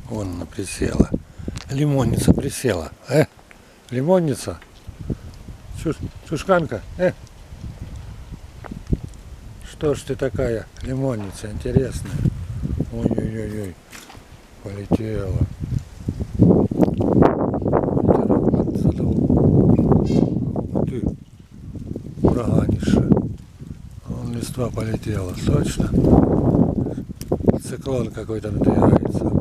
Вон она присела. Лимонница присела. Лимонница. Чушканка. Что ж ты такая лимонница интересная? Ой-ой-ой-ой. Полетела. Ух ты. Ураганище. Вон листва полетела. Точно. Циклон какой-то надвигается.